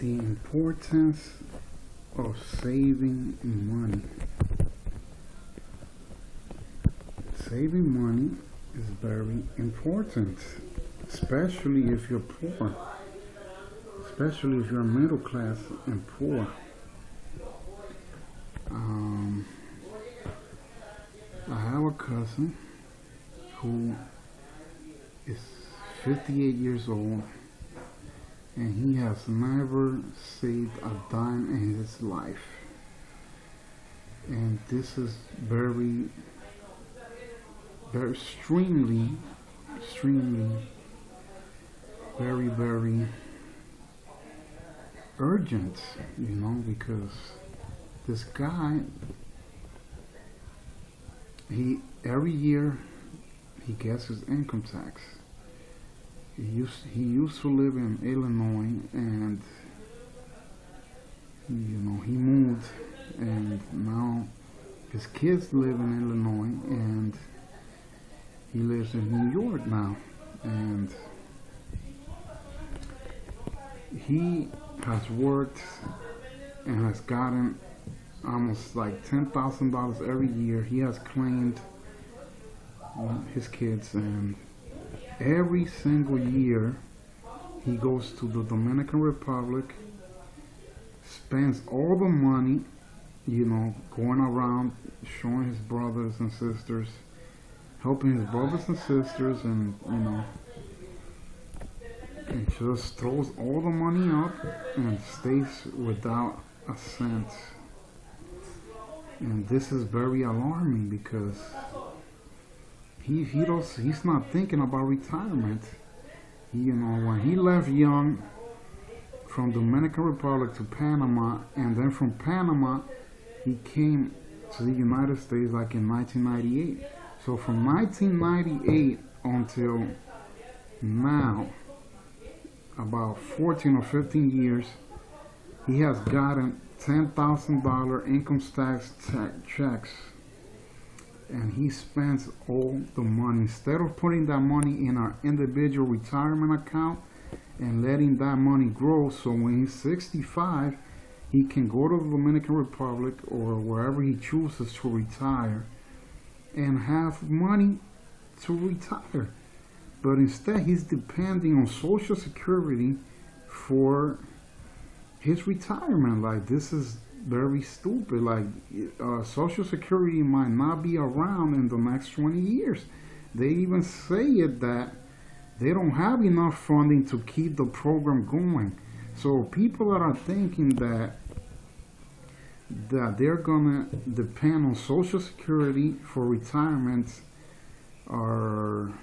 The importance of saving money. Saving money is very important, especially if you're poor, especially if you're middle class and poor. Um, I have a cousin who is 58 years old and he has never saved a dime in his life. And this is very extremely, very urgent, because this guy, he every year he gets his income tax. He used to live in Illinois, and he moved, and now his kids live in Illinois, and he lives in New York now, and he has worked and has gotten almost like $10,000 every year. He has claimed his kids, and every single year he goes to the Dominican Republic, spends all the money, going around showing his brothers and sisters, helping his brothers and sisters, and just throws all the money up and stays without a cent. And this is very alarming because he's not thinking about retirement. When he left young from Dominican Republic to Panama, and then from Panama he came to the United States like in 1998. So from 1998 until now, about 14 or 15 years, he has gotten $10,000 income tax checks, and he spends all the money. Instead of putting that money in our individual retirement account and letting that money grow, so when he's 65 he can go to the Dominican Republic or wherever he chooses to retire and have money to retire. But instead he's depending on Social Security for his retirement. Like, this is very stupid. Like, Social Security might not be around in the next 20 years. They even say it that they don't have enough funding to keep the program going. So people that are thinking that they're gonna depend on Social Security for retirement are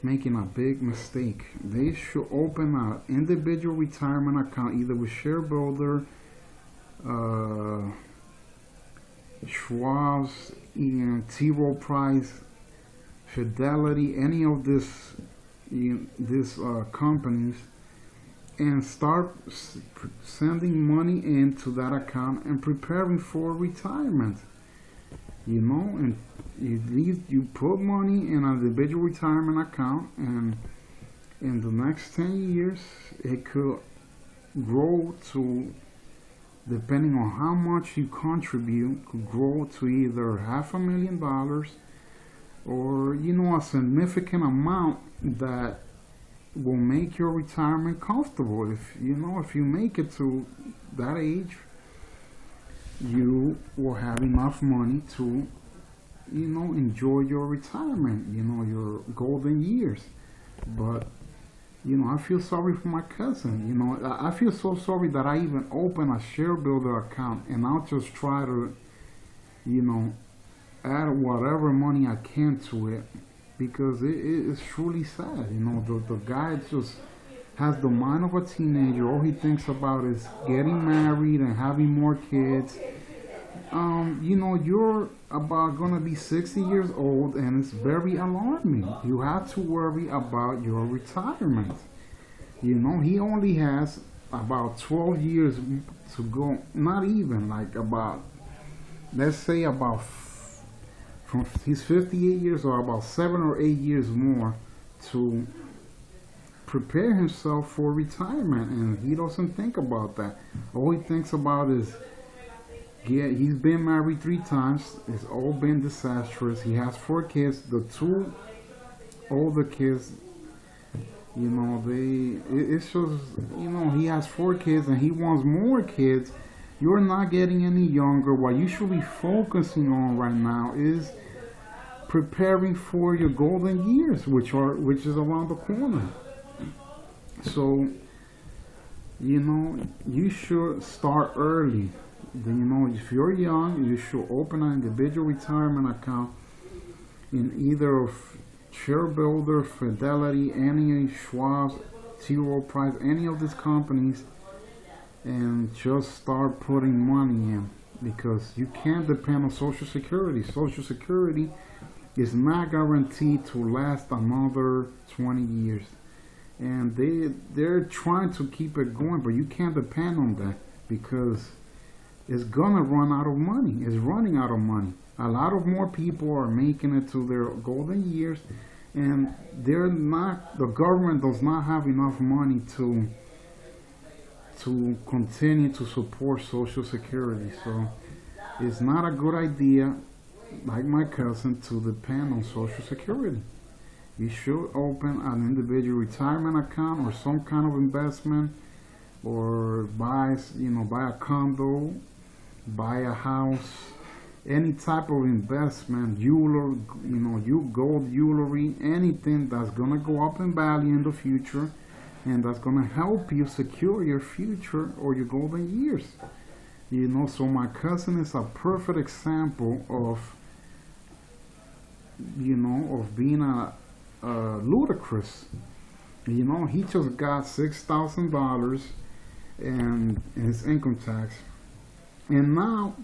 making a big mistake. They should open an individual retirement account either with ShareBuilder, Schwab's, T. Rowe Price, Fidelity, any of these companies, and start sending money into that account and preparing for retirement. And you put money in an individual retirement account, and in the next 10 years it could grow to, depending on how much you contribute, could grow to either $500,000 or a significant amount that will make your retirement comfortable. If you make it to that age, you will have enough money to enjoy your retirement, your golden years. But I feel sorry for my cousin. I feel so sorry that I even opened a ShareBuilder account, and I'll just try to add whatever money I can to it, because it is truly sad. The guy just has the mind of a teenager. All he thinks about is getting married and having more kids. You're about gonna be 60 years old, and it's very alarming. You have to worry about your retirement. He only has about 12 years to go. Not even, like, about, let's say, from he's 58 years old, about 7 or 8 years more to prepare himself for retirement, and he doesn't think about that. All he thinks about is, yeah, he's been married 3 times. It's all been disastrous. He has 4 kids. The 2 older kids, it's just, he has 4 kids and he wants more kids. You're not getting any younger. What you should be focusing on right now is preparing for your golden years, which is around the corner. So, you should start early. If you're young, you should open an individual retirement account in either of ShareBuilder, Fidelity, any Schwab, T. Rowe Price, any of these companies, and just start putting money in, because you can't depend on Social Security. Social Security is not guaranteed to last another 20 years, and they're trying to keep it going, but you can't depend on that, because it's gonna run out of money. It's running out of money. A lot of more people are making it to their golden years, and the government does not have enough money to continue to support Social Security. So it's not a good idea, like my cousin, to depend on Social Security. You should open an individual retirement account or some kind of investment, or buy a condo, buy a house, any type of investment, gold jewelry, anything that's gonna go up in value in the future, and that's gonna help you secure your future or your golden years. So my cousin is a perfect example of being a ludicrous. He just got $6,000 in his income tax, and now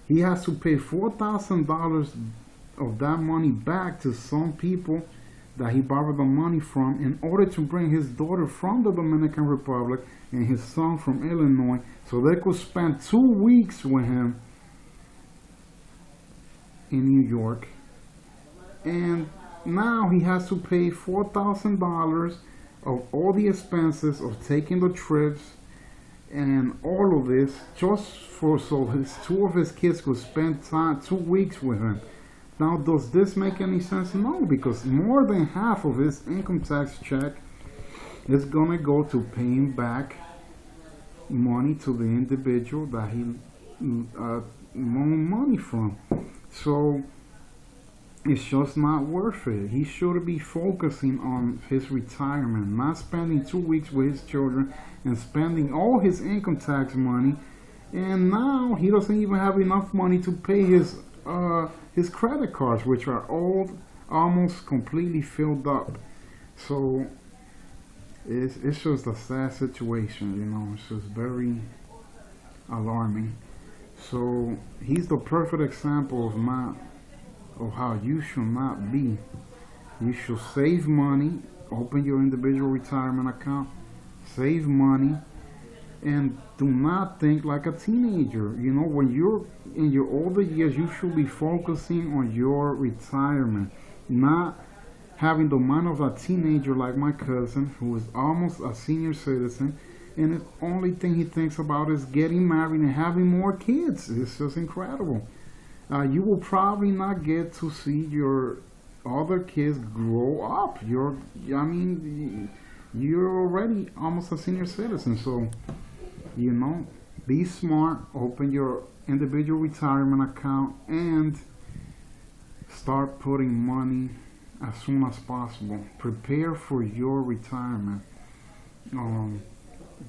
he has to pay $4,000 of that money back to some people that he borrowed the money from, in order to bring his daughter from the Dominican Republic and his son from Illinois, so they could spend 2 weeks with him in New York. And now he has to pay $4,000 of all the expenses of taking the trips and all of this, just so his 2 of his kids could spend 2 weeks with him. Now, does this make any sense? No, because more than half of his income tax check is gonna go to paying back money to the individual that he loaned money from. So it's just not worth it. He should be focusing on his retirement, not spending 2 weeks with his children and spending all his income tax money. And now he doesn't even have enough money to pay his credit cards, which are all almost completely filled up. So it's just a sad situation. It's just very alarming. So he's the perfect example of how you should not be. You should save money, open your individual retirement account, save money, and do not think like a teenager. When you're in your older years, you should be focusing on your retirement, not having the mind of a teenager like my cousin, who is almost a senior citizen, and the only thing he thinks about is getting married and having more kids. It's just incredible. You will probably not get to see your other kids grow up. You're already almost a senior citizen. So, be smart, open your individual retirement account, and start putting money as soon as possible. Prepare for your retirement.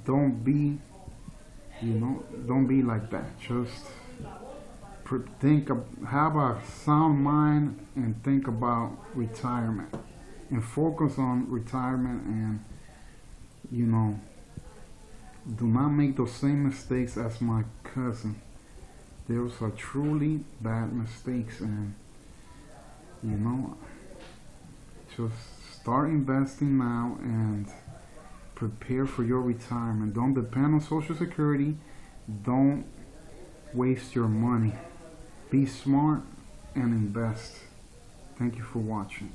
Don't be like that. Just have a sound mind and think about retirement, and focus on retirement, and do not make those same mistakes as my cousin. Those are truly bad mistakes, and just start investing now and prepare for your retirement. Don't depend on Social Security. Don't waste your money. Be smart and invest. Thank you for watching.